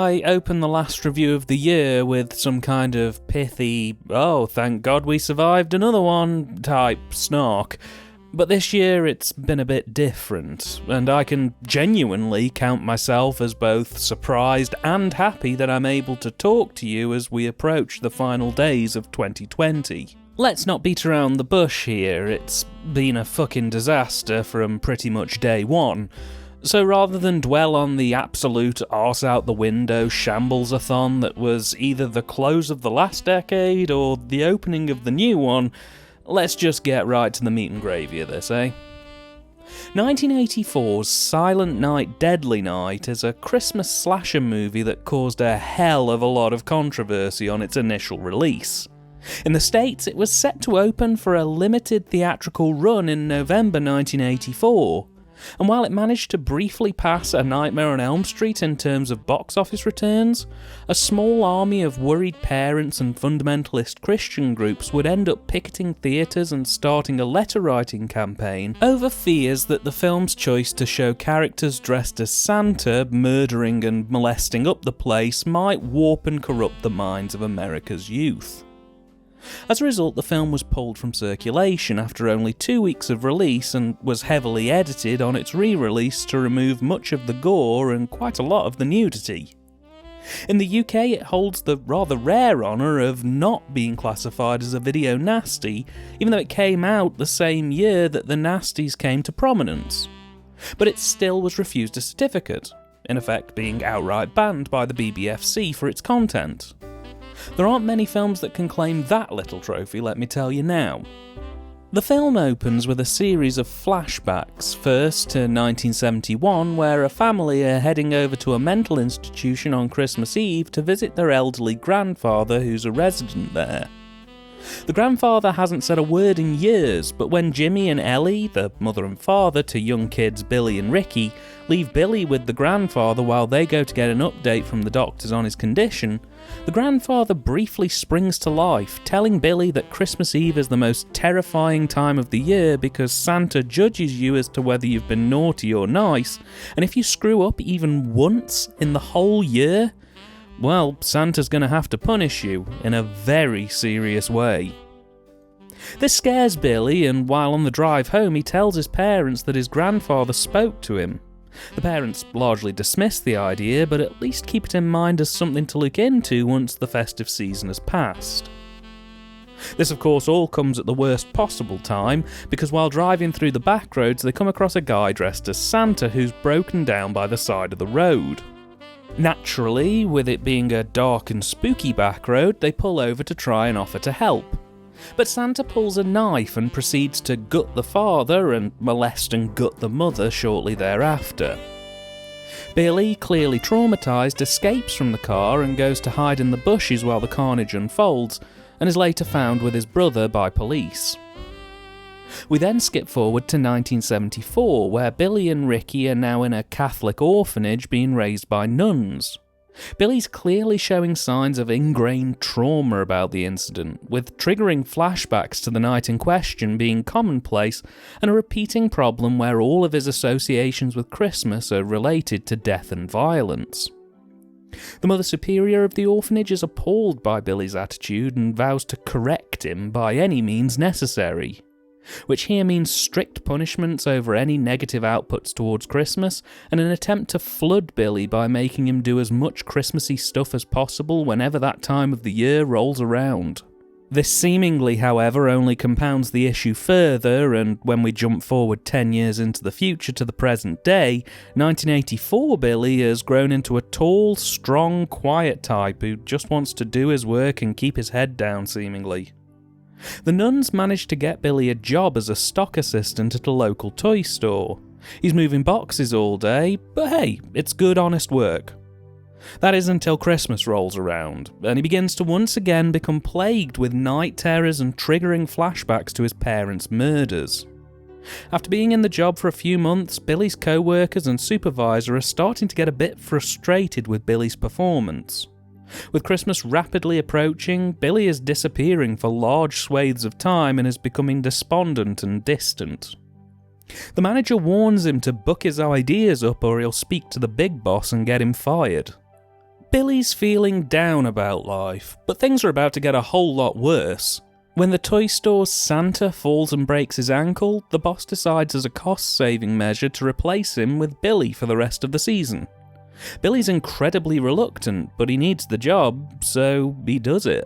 I open the last review of the year with some kind of pithy, oh, thank God we survived another one type snark. But this year it's been a bit different, and I can genuinely count myself as both surprised and happy that I'm able to talk to you as we approach the final days of 2020. Let's not beat around the bush here, it's been a fucking disaster from pretty much day one. So rather than dwell on the absolute arse out the window shambles-a-thon that was either the close of the last decade or the opening of the new one, let's just get right to the meat and gravy of this, eh? 1984's Silent Night, Deadly Night is a Christmas slasher movie that caused a hell of a lot of controversy on its initial release. In the States, it was set to open for a limited theatrical run in November 1984. And while it managed to briefly pass A Nightmare on Elm Street in terms of box office returns, a small army of worried parents and fundamentalist Christian groups would end up picketing theatres and starting a letter-writing campaign over fears that the film's choice to show characters dressed as Santa murdering and molesting up the place might warp and corrupt the minds of America's youth. As a result, the film was pulled from circulation after only 2 weeks of release and was heavily edited on its re-release to remove much of the gore and quite a lot of the nudity. In the UK, it holds the rather rare honour of not being classified as a video nasty, even though it came out the same year that the nasties came to prominence. But it still was refused a certificate, in effect being outright banned by the BBFC for its content. There aren't many films that can claim that little trophy, let me tell you now. The film opens with a series of flashbacks, first to 1971, where a family are heading over to a mental institution on Christmas Eve to visit their elderly grandfather who's a resident there. The grandfather hasn't said a word in years, but when Jimmy and Ellie, the mother and father to young kids Billy and Ricky, leave Billy with the grandfather while they go to get an update from the doctors on his condition, the grandfather briefly springs to life, telling Billy that Christmas Eve is the most terrifying time of the year because Santa judges you as to whether you've been naughty or nice, and if you screw up even once in the whole year, well, Santa's going to have to punish you in a very serious way. This scares Billy, and while on the drive home he tells his parents that his grandfather spoke to him. The parents largely dismiss the idea, but at least keep it in mind as something to look into once the festive season has passed. This of course all comes at the worst possible time, because while driving through the back roads they come across a guy dressed as Santa who's broken down by the side of the road. Naturally, with it being a dark and spooky back road, they pull over to try and offer to help. But Santa pulls a knife and proceeds to gut the father and molest and gut the mother shortly thereafter. Billy, clearly traumatised, escapes from the car and goes to hide in the bushes while the carnage unfolds, and is later found with his brother by police. We then skip forward to 1974, where Billy and Ricky are now in a Catholic orphanage being raised by nuns. Billy's clearly showing signs of ingrained trauma about the incident, with triggering flashbacks to the night in question being commonplace and a repeating problem where all of his associations with Christmas are related to death and violence. The Mother Superior of the orphanage is appalled by Billy's attitude and vows to correct him by any means necessary, which here means strict punishments over any negative outputs towards Christmas, and an attempt to flood Billy by making him do as much Christmassy stuff as possible whenever that time of the year rolls around. This seemingly, however, only compounds the issue further, and when we jump forward 10 years into the future to the present day, 1984 Billy has grown into a tall, strong, quiet type who just wants to do his work and keep his head down, seemingly. The nuns manage to get Billy a job as a stock assistant at a local toy store. He's moving boxes all day, but hey, it's good honest work. That is until Christmas rolls around, and he begins to once again become plagued with night terrors and triggering flashbacks to his parents' murders. After being in the job for a few months, Billy's co-workers and supervisor are starting to get a bit frustrated with Billy's performance. With Christmas rapidly approaching, Billy is disappearing for large swathes of time and is becoming despondent and distant. The manager warns him to book his ideas up or he'll speak to the big boss and get him fired. Billy's feeling down about life, but things are about to get a whole lot worse. When the toy store's Santa falls and breaks his ankle, the boss decides as a cost-saving measure to replace him with Billy for the rest of the season. Billy's incredibly reluctant, but he needs the job, so he does it.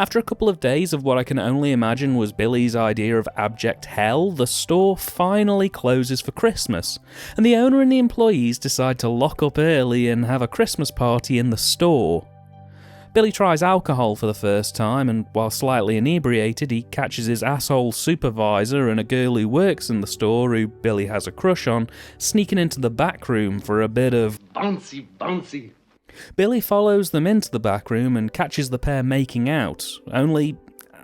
After a couple of days of what I can only imagine was Billy's idea of abject hell, the store finally closes for Christmas, and the owner and the employees decide to lock up early and have a Christmas party in the store. Billy tries alcohol for the first time, and while slightly inebriated, he catches his asshole supervisor and a girl who works in the store, who Billy has a crush on, sneaking into the back room for a bit of bouncy bouncy. Billy follows them into the back room and catches the pair making out, only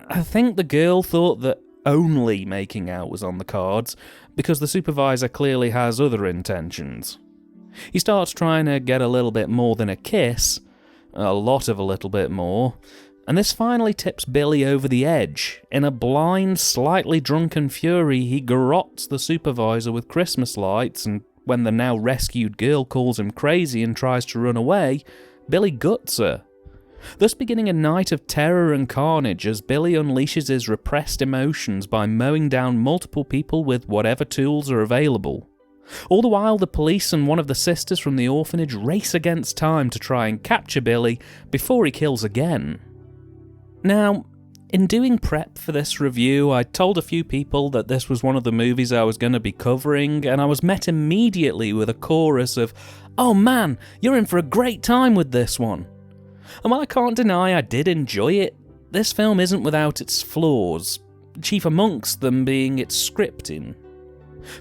I think the girl thought that only making out was on the cards, because the supervisor clearly has other intentions. He starts trying to get a little bit more than a kiss, a lot of a little bit more, and this finally tips Billy over the edge. In a blind, slightly drunken fury, he garrots the supervisor with Christmas lights, and when the now rescued girl calls him crazy and tries to run away, Billy guts her. Thus beginning a night of terror and carnage as Billy unleashes his repressed emotions by mowing down multiple people with whatever tools are available. All the while, the police and one of the sisters from the orphanage race against time to try and capture Billy before he kills again. Now, in doing prep for this review, I told a few people that this was one of the movies I was going to be covering, and I was met immediately with a chorus of, "Oh man, you're in for a great time with this one." And while I can't deny I did enjoy it, this film isn't without its flaws, chief amongst them being its scripting.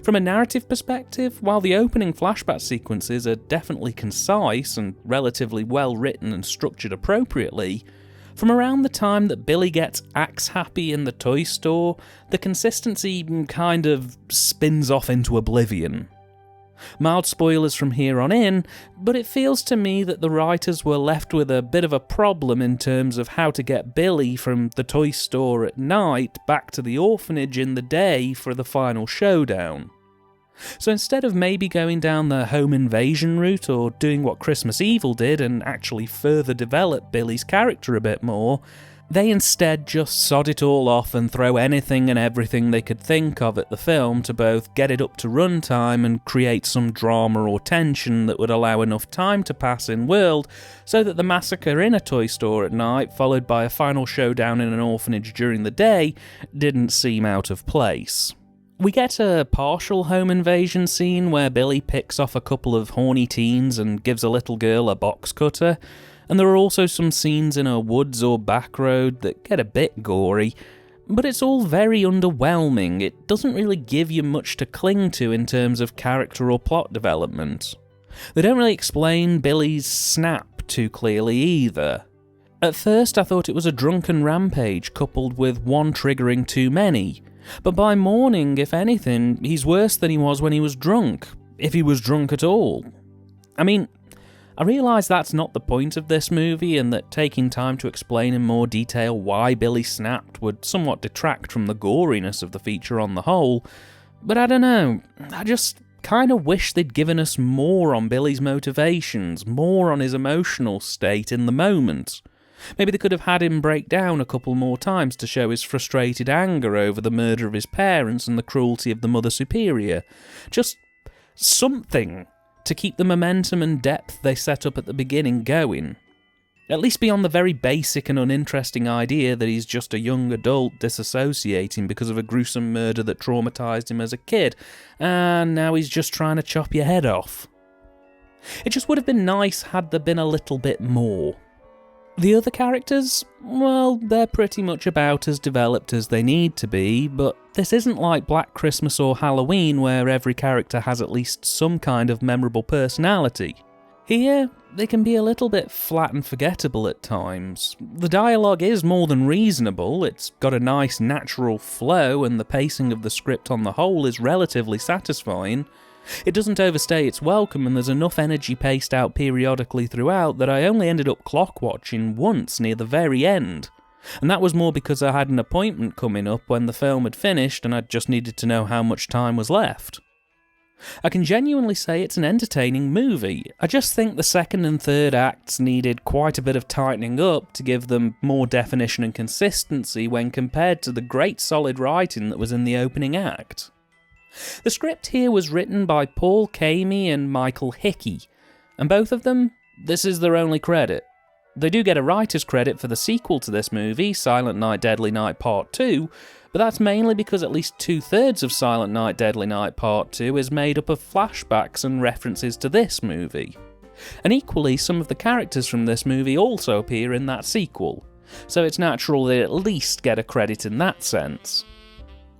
From a narrative perspective, while the opening flashback sequences are definitely concise and relatively well written and structured appropriately, from around the time that Billy gets axe happy in the toy store, the consistency kind of spins off into oblivion. Mild spoilers from here on in, but it feels to me that the writers were left with a bit of a problem in terms of how to get Billy from the toy store at night back to the orphanage in the day for the final showdown. So instead of maybe going down the home invasion route or doing what Christmas Evil did and actually further develop Billy's character a bit more, they instead just sod it all off and throw anything and everything they could think of at the film to both get it up to runtime and create some drama or tension that would allow enough time to pass in world so that the massacre in a toy store at night, followed by a final showdown in an orphanage during the day, didn't seem out of place. We get a partial home invasion scene where Billy picks off a couple of horny teens and gives a little girl a box cutter, and there are also some scenes in a woods or back road that get a bit gory, but it's all very underwhelming. It doesn't really give you much to cling to in terms of character or plot development. They don't really explain Billy's snap too clearly either. At first I thought it was a drunken rampage coupled with one triggering too many, but by morning, if anything, he's worse than he was when he was drunk, if he was drunk at all. I mean, I realise that's not the point of this movie, and that taking time to explain in more detail why Billy snapped would somewhat detract from the goriness of the feature on the whole, but I don't know, I just kind of wish they'd given us more on Billy's motivations, more on his emotional state in the moment. Maybe they could have had him break down a couple more times to show his frustrated anger over the murder of his parents and the cruelty of the Mother Superior. Just something to keep the momentum and depth they set up at the beginning going. At least beyond the very basic and uninteresting idea that he's just a young adult disassociating because of a gruesome murder that traumatised him as a kid, and now he's just trying to chop your head off. It just would have been nice had there been a little bit more. The other characters, well, they're pretty much about as developed as they need to be, but this isn't like Black Christmas or Halloween where every character has at least some kind of memorable personality. Here, they can be a little bit flat and forgettable at times. The dialogue is more than reasonable, it's got a nice natural flow, and the pacing of the script on the whole is relatively satisfying. It doesn't overstay its welcome, and there's enough energy paced out periodically throughout that I only ended up clock watching once near the very end. And that was more because I had an appointment coming up when the film had finished and I just needed to know how much time was left. I can genuinely say it's an entertaining movie. I just think the second and third acts needed quite a bit of tightening up to give them more definition and consistency when compared to the great solid writing that was in the opening act. The script here was written by Paul Kamey and Michael Hickey, and both of them, this is their only credit. They do get a writer's credit for the sequel to this movie, Silent Night, Deadly Night Part 2, but that's mainly because at least 2/3 of Silent Night, Deadly Night Part 2 is made up of flashbacks and references to this movie. And equally, some of the characters from this movie also appear in that sequel, so it's natural they at least get a credit in that sense.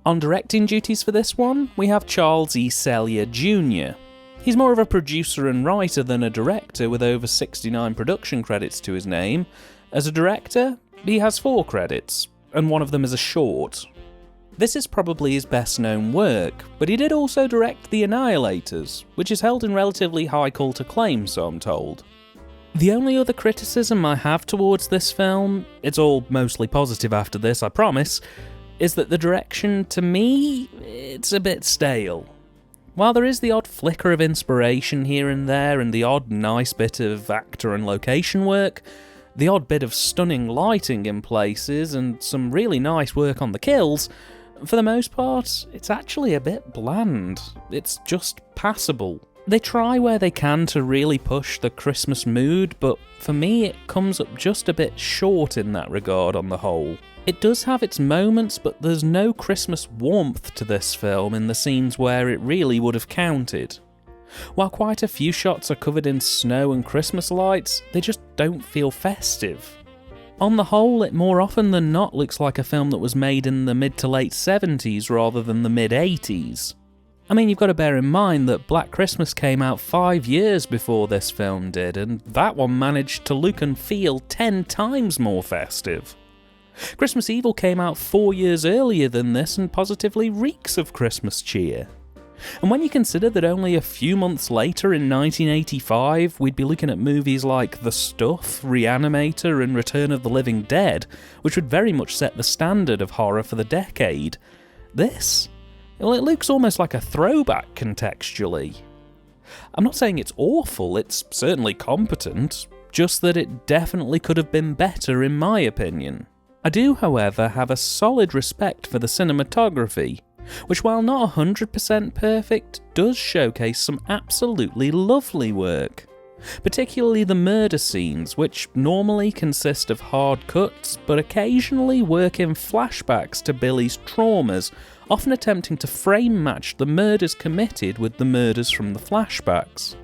On directing duties for this one, we have Charles E. Sellier Jr. He's more of a producer and writer than a director, with over 69 production credits to his name. As a director, he has 4 credits, and one of them is a short. This is probably his best known work, but he did also direct The Annihilators, which is held in relatively high cult acclaim, so I'm told. The only other criticism I have towards this film, it's all mostly positive after this, I promise, is that the direction, to me, it's a bit stale. While there is the odd flicker of inspiration here and there, and the odd nice bit of actor and location work, the odd bit of stunning lighting in places, and some really nice work on the kills, for the most part, it's actually a bit bland. It's just passable. They try where they can to really push the Christmas mood, but for me it comes up just a bit short in that regard on the whole. It does have its moments, but there's no Christmas warmth to this film in the scenes where it really would have counted. While quite a few shots are covered in snow and Christmas lights, they just don't feel festive. On the whole, it more often than not looks like a film that was made in the mid to late 70s rather than the mid 80s. I mean, you've got to bear in mind that Black Christmas came out 5 years before this film did, and that one managed to look and feel 10 times more festive. Christmas Evil came out 4 years earlier than this and positively reeks of Christmas cheer. And when you consider that only a few months later, in 1985, we'd be looking at movies like The Stuff, Reanimator and Return of the Living Dead, which would very much set the standard of horror for the decade, this, well, it looks almost like a throwback contextually. I'm not saying it's awful, it's certainly competent, just that it definitely could have been better in my opinion. I do, however, have a solid respect for the cinematography, which, while not 100% perfect, does showcase some absolutely lovely work. Particularly the murder scenes, which normally consist of hard cuts, but occasionally work in flashbacks to Billy's traumas, often attempting to frame match the murders committed with the murders from the flashbacks,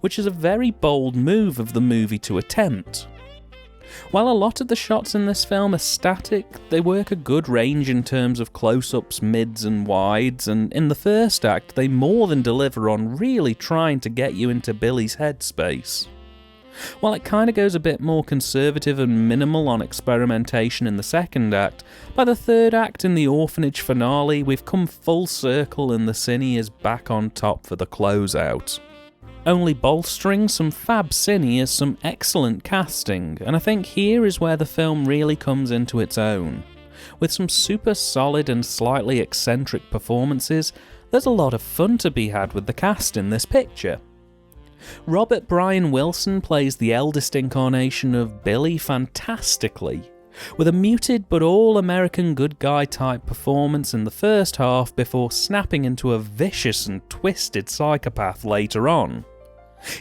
which is a very bold move of the movie to attempt. While a lot of the shots in this film are static, they work a good range in terms of close-ups, mids and wides, and in the first act they more than deliver on really trying to get you into Billy's headspace. While it kinda goes a bit more conservative and minimal on experimentation in the second act, by the third act in the orphanage finale we've come full circle and the cine is back on top for the closeout. Only bolstering some fab cine is some excellent casting, and I think here is where the film really comes into its own. With some super solid and slightly eccentric performances, there's a lot of fun to be had with the cast in this picture. Robert Brian Wilson plays the eldest incarnation of Billy fantastically, with a muted but all-American good guy type performance in the first half before snapping into a vicious and twisted psychopath later on.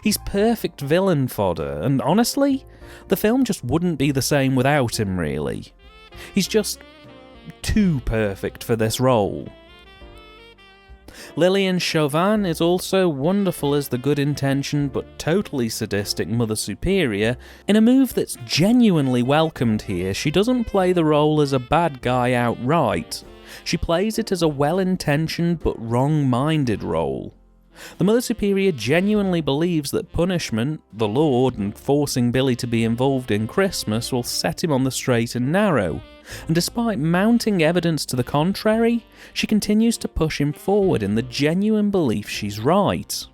He's perfect villain fodder, and honestly, the film just wouldn't be the same without him really. He's just too perfect for this role. Lillian Chauvin is also wonderful as the good-intentioned but totally sadistic Mother Superior. In a move that's genuinely welcomed here, she doesn't play the role as a bad guy outright. She plays it as a well-intentioned but wrong-minded role. The Mother Superior genuinely believes that punishment, the Lord, and forcing Billy to be involved in Christmas will set him on the straight and narrow, and despite mounting evidence to the contrary, she continues to push him forward in the genuine belief she's right.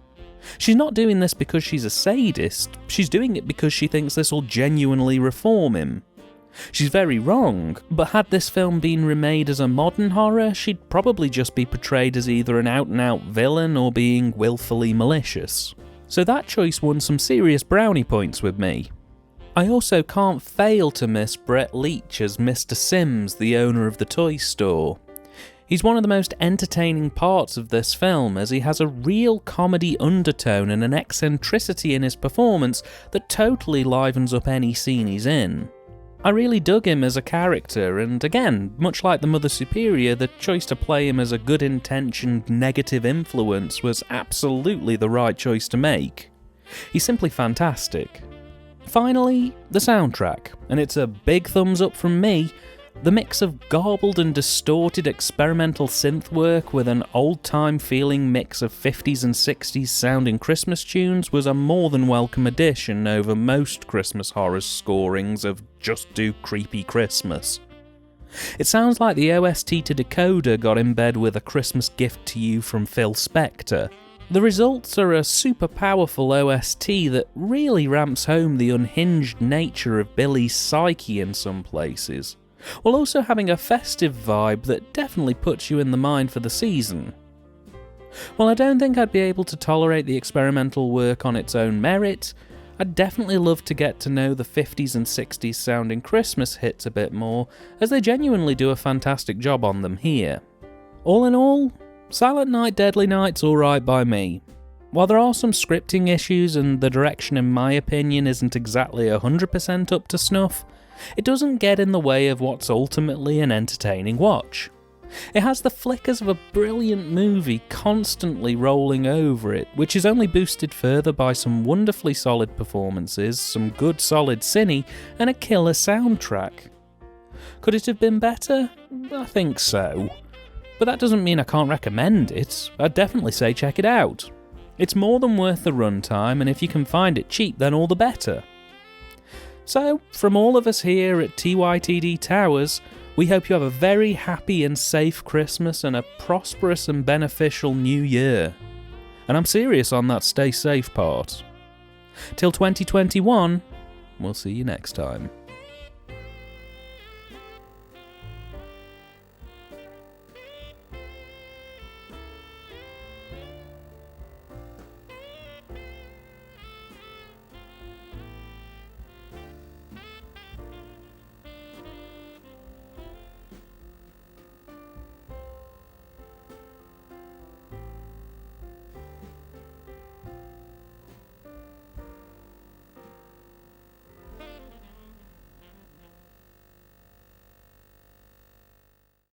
She's not doing this because she's a sadist, she's doing it because she thinks this will genuinely reform him. She's very wrong, but had this film been remade as a modern horror, she'd probably just be portrayed as either an out-and-out villain or being willfully malicious. So that choice won some serious brownie points with me. I also can't fail to miss Brett Leach as Mr. Sims, the owner of the toy store. He's one of the most entertaining parts of this film, as he has a real comedy undertone and an eccentricity in his performance that totally livens up any scene he's in. I really dug him as a character, and again, much like the Mother Superior, the choice to play him as a good-intentioned negative influence was absolutely the right choice to make. He's simply fantastic. Finally, the soundtrack, and it's a big thumbs up from me. The mix of garbled and distorted experimental synth work with an old-time feeling mix of 50s and 60s sounding Christmas tunes was a more than welcome addition over most Christmas horror scorings of Just Do Creepy Christmas. It sounds like the OST to Decoder got in bed with A Christmas Gift to You from Phil Spector. The results are a super powerful OST that really ramps home the unhinged nature of Billy's psyche in some places, while also having a festive vibe that definitely puts you in the mind for the season. While I don't think I'd be able to tolerate the experimental work on its own merit, I'd definitely love to get to know the 50s and 60s sounding Christmas hits a bit more, as they genuinely do a fantastic job on them here. All in all, Silent Night, Deadly Night's alright by me. While there are some scripting issues and the direction in my opinion isn't exactly 100% up to snuff, it doesn't get in the way of what's ultimately an entertaining watch. It has the flickers of a brilliant movie constantly rolling over it, which is only boosted further by some wonderfully solid performances, some good solid cine, and a killer soundtrack. Could it have been better? I think so. But that doesn't mean I can't recommend it. I'd definitely say check it out. It's more than worth the runtime, and if you can find it cheap, then all the better. So, from all of us here at TYTD Towers, we hope you have a very happy and safe Christmas and a prosperous and beneficial New Year. And I'm serious on that stay safe part. Till 2021, we'll see you next time.